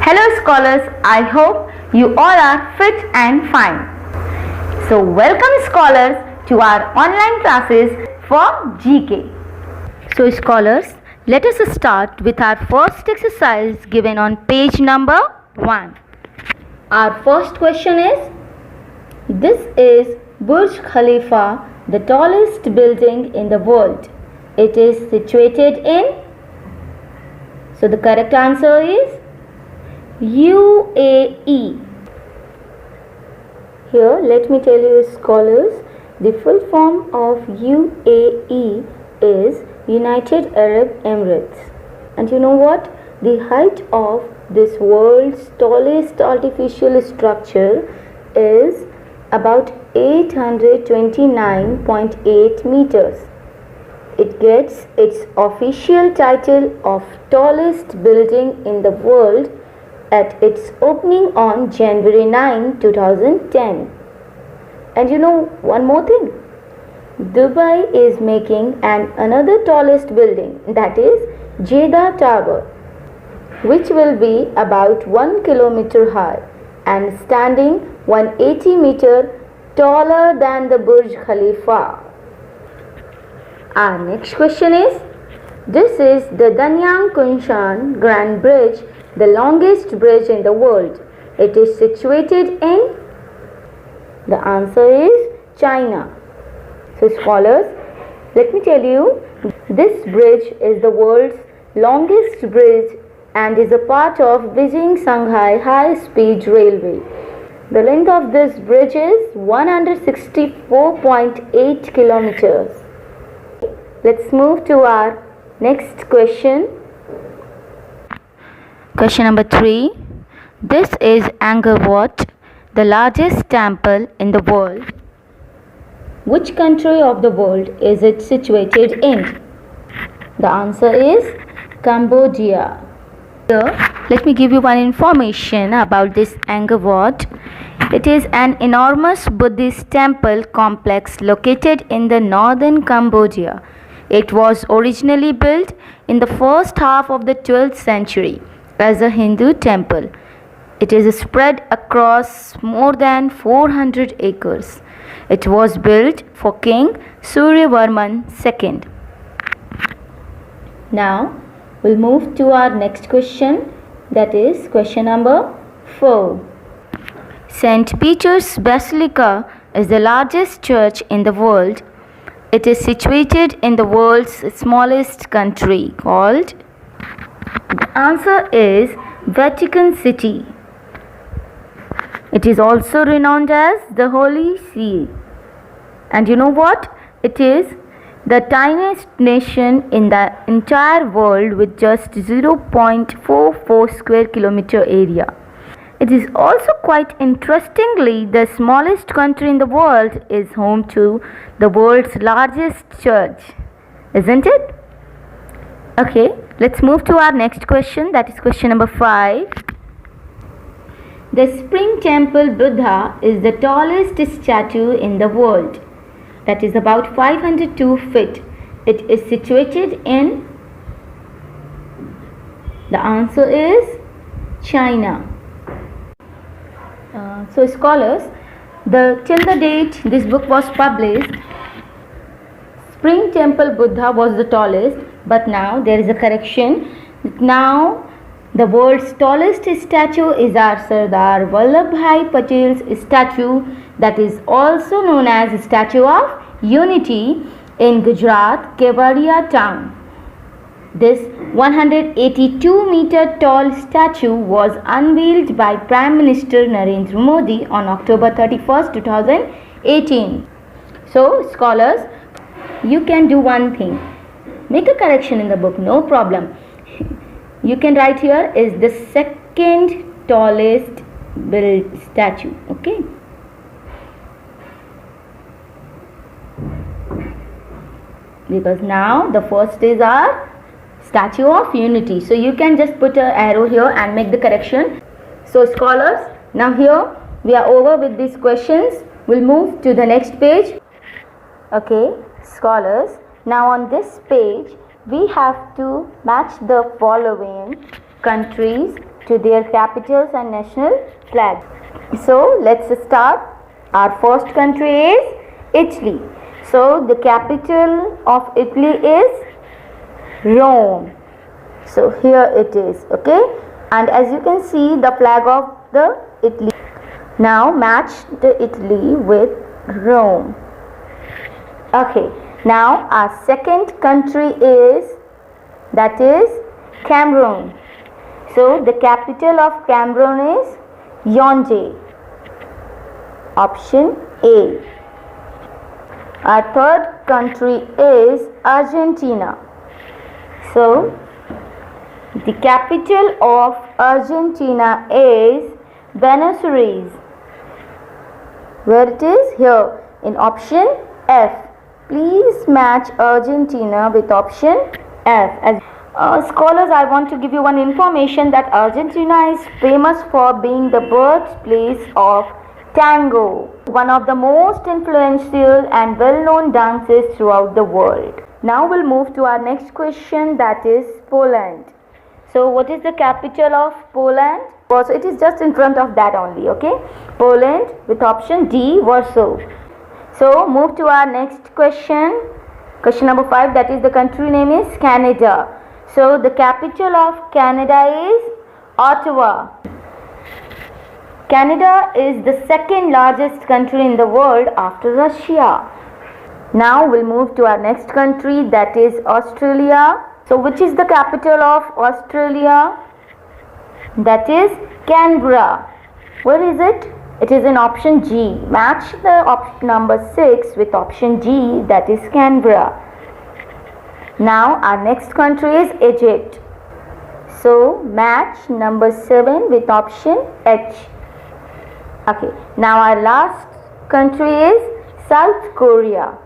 Hello scholars, I hope you all are fit and fine. So welcome scholars to our online classes for GK. So scholars, let us start with our first exercise given on page number 1. Our first question is, this is Burj Khalifa, the tallest building in the world. It is situated in, so the correct answer is UAE. Here let me tell you scholars, the full form of UAE is United Arab Emirates. And you know what? The height of this world's tallest artificial structure is about 829.8 meters. It gets its official title of tallest building in the world at its opening on January 9, 2010. And you know one more thing, Dubai is making another tallest building, that is Jeddah Tower, which will be about 1 kilometer high and standing 180 meter taller than the Burj Khalifa. Our next question is, this is the Danyang Kunshan Grand Bridge, the longest bridge in the world. It is situated in, the answer is China. So scholars, let me tell you, this bridge is the world's longest bridge and is a part of Beijing-Shanghai high-speed railway. The length of this bridge is 164.8 kilometers. Let's move to our next question. Question number 3. This is Angkor Wat, the largest temple in the world. Which country of the world is it situated in? The answer is Cambodia. Here, let me give you one information about this Angkor Wat. It is an enormous Buddhist temple complex located in the northern Cambodia. It was originally built in the first half of the 12th century as a Hindu temple. It is spread across more than 400 acres. It was built for King Suryavarman II. Now we'll move to our next question, that is question number 4. St. Peter's Basilica is the largest church in the world. It is situated in the world's smallest country called, the answer is Vatican City. It is also renowned as the Holy See. And you know what? It is the tiniest nation in the entire world with just 0.44 square kilometer area. It is also quite interestingly the smallest country in the world is home to the world's largest church, isn't it? Okay, let's move to our next question, that is question number 5. The Spring Temple Buddha is the tallest statue in the world. That is about 502 feet. It is situated in, the answer is China. So scholars, till the date this book was published, Spring Temple Buddha was the tallest, but now there is a correction. Now the world's tallest statue is our Sardar Vallabhbhai Patel's statue, that is also known as Statue of Unity in Gujarat, Kevadia town. This 182 meter tall statue was unveiled by Prime Minister Narendra Modi on October 31st, 2018. So scholars, you can do one thing. Make a correction in the book, no problem. You can write here is the second tallest built statue, okay? Because now the first is our Statue of Unity. So you can just put an arrow here and make the correction. So scholars, now here we are over with these questions. We'll move to the next page. Okay, scholars, now on this page we have to match the following countries to their capitals and national flags. So let's start. Our first country is Italy. So the capital of Italy is Rome. So here it is, okay? And as you can see, the flag of the Italy. Now match the Italy with Rome. Okay, now our second country is, that is Cameroon. So the capital of Cameroon is Yaoundé. Option A. Our third country is Argentina. So the capital of Argentina is Buenos Aires. Where it is? Here in option F. Please match Argentina with option F. As scholars, I want to give you one information that Argentina is famous for being the birthplace of tango, one of the most influential and well-known dances throughout the world. Now we'll move to our next question, that is Poland. So what is the capital of Poland? Also, it is just in front of that only, okay? Poland with option D, Warsaw. So move to our next question. Question number 5, that is the country name is Canada. So the capital of Canada is Ottawa. Canada is the second largest country in the world after Russia. Now we'll move to our next country, that is Australia. So which is the capital of Australia? That is Canberra. Where is it? It is in option G. Match the option number 6 with option G, that is Canberra. Now our next country is Egypt. So match number 7 with option H. Okay. Now our last country is South Korea.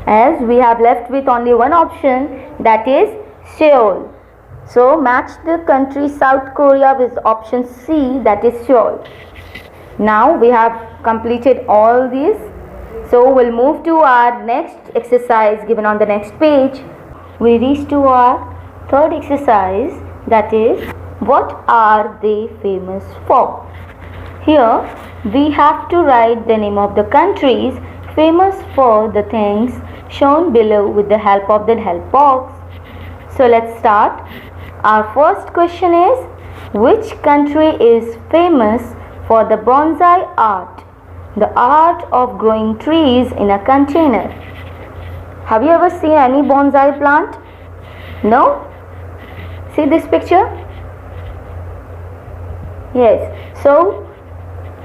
As we have left with only one option, that is Seoul. So match the country South Korea with option C, that is Seoul. Now we have completed all these. So we'll move to our next exercise given on the next page. We reach to our third exercise, that is, what are they famous for? Here we have to write the name of the countries famous for the things shown below with the help of the help box. So let's start. Our first question is, which country is famous for the bonsai art, the art of growing trees in a container? Have you ever seen any bonsai plant? No? See this picture? Yes. So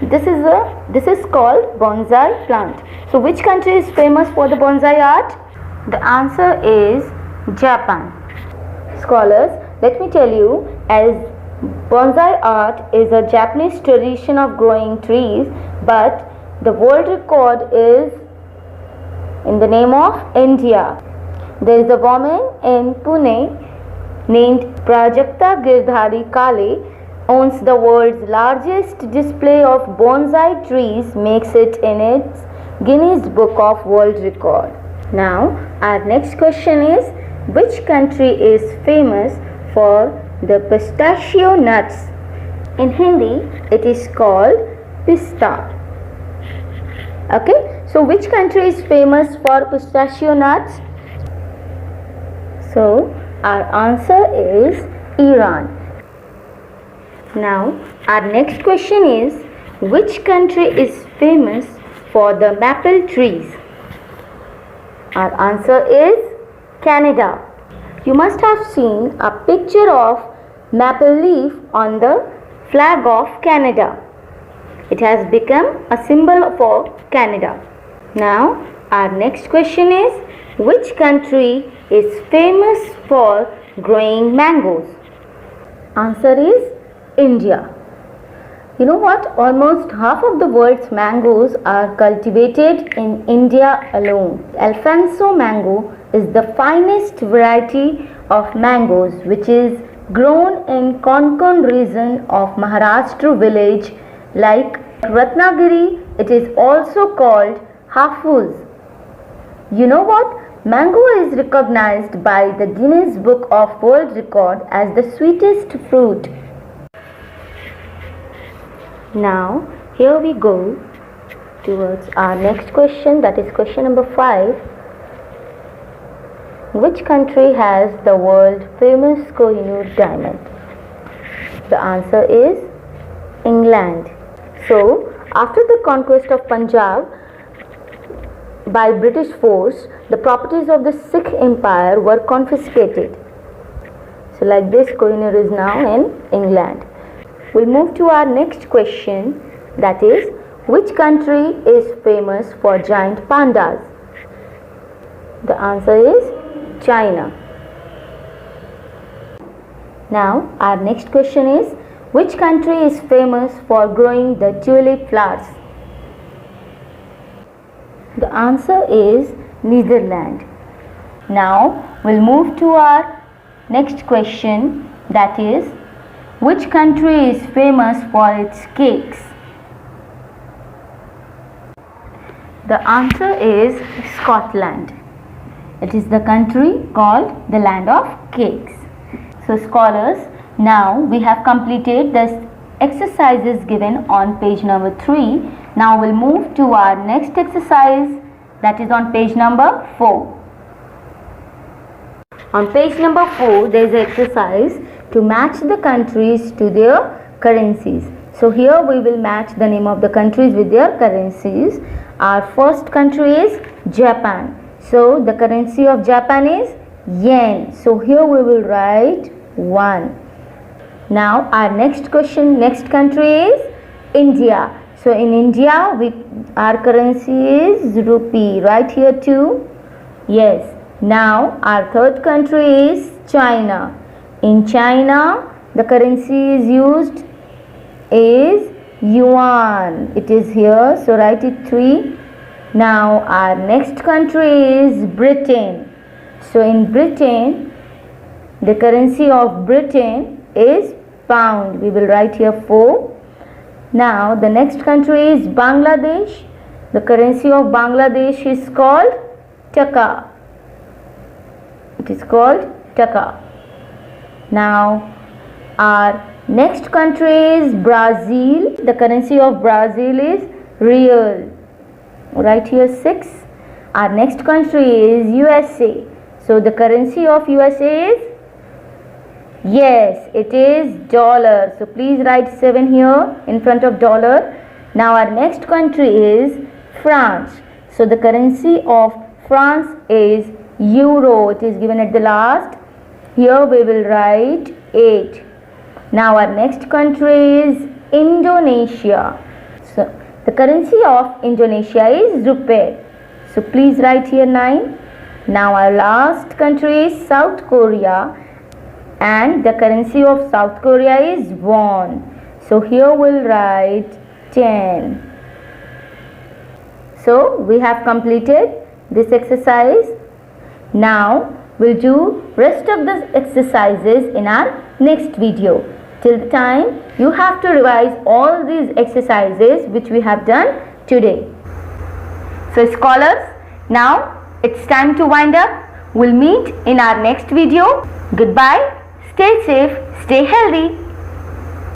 this is called bonsai plant. So which country is famous for the bonsai art? The answer is Japan. Scholars, let me tell you, as bonsai art is a Japanese tradition of growing trees, but the world record is in the name of India. There is a woman in Pune named Prajakta Girdhari Kale owns the world's largest display of bonsai trees, makes it in its Guinness Book of World Record. Now our next question is, which country is famous for the pistachio nuts? In Hindi it is called pista. Okay, so which country is famous for pistachio nuts? So our answer is Iran. Now our next question is, which country is famous for the maple trees? Our answer is Canada. You must have seen a picture of maple leaf on the flag of Canada. It has become a symbol for Canada. Now our next question is, which country is famous for growing mangoes? Answer is India. You know what? Almost half of the world's mangoes are cultivated in India alone. Alfonso mango is the finest variety of mangoes which is grown in Konkan region of Maharashtra village like Ratnagiri. It is also called Hafuz. You know what? Mango is recognized by the Guinness Book of World Record as the sweetest fruit Now, here we go towards our next question, that is question number 5. Which country has the world famous Kohinoor diamond? The answer is England. So, after the conquest of Punjab by British force, the properties of the Sikh Empire were confiscated. So, like this, Kohinoor is now in England. We'll move to our next question, that is, which country is famous for giant pandas? The answer is China. Now, our next question is, which country is famous for growing the tulip flowers? The answer is Netherlands. Now, we'll move to our next question, that is, which country is famous for its cakes? The answer is Scotland. It is the country called the land of cakes. So scholars, now we have completed the exercises given on page number 3. Now we'll move to our next exercise, that is on page number 4. On page number 4, there is an exercise to match the countries to their currencies. So here we will match the name of the countries with their currencies. Our first country is Japan. So the currency of Japan is yen. So here we will write 1. Now our next country is India. So in India, our currency is rupee. Right here 2. Yes. Now our third country is China. In China, the currency is yuan. It is here. So write it 3. Now our next country is Britain. So in Britain, the currency of Britain is pound. We will write here 4. Now the next country is Bangladesh. The currency of Bangladesh is called taka. It is called taka. Now our next country is Brazil. The currency of Brazil is real. Right here 6. Our next country is USA. So the currency of USA is, yes, it is dollar. So please write 7 here in front of dollar. Now our next country is France. So the currency of France is euro. It is given at the last. Here we will write 8. Now our next country is Indonesia. So the currency of Indonesia is rupee. So please write here 9. Now our last country is South Korea, and the currency of South Korea is won. So here we'll write 10. So we have completed this exercise. Now we'll do rest of the exercises in our next video. Till the time, you have to revise all these exercises which we have done today. So scholars, now it's time to wind up. We'll meet in our next video. Goodbye. Stay safe. Stay healthy.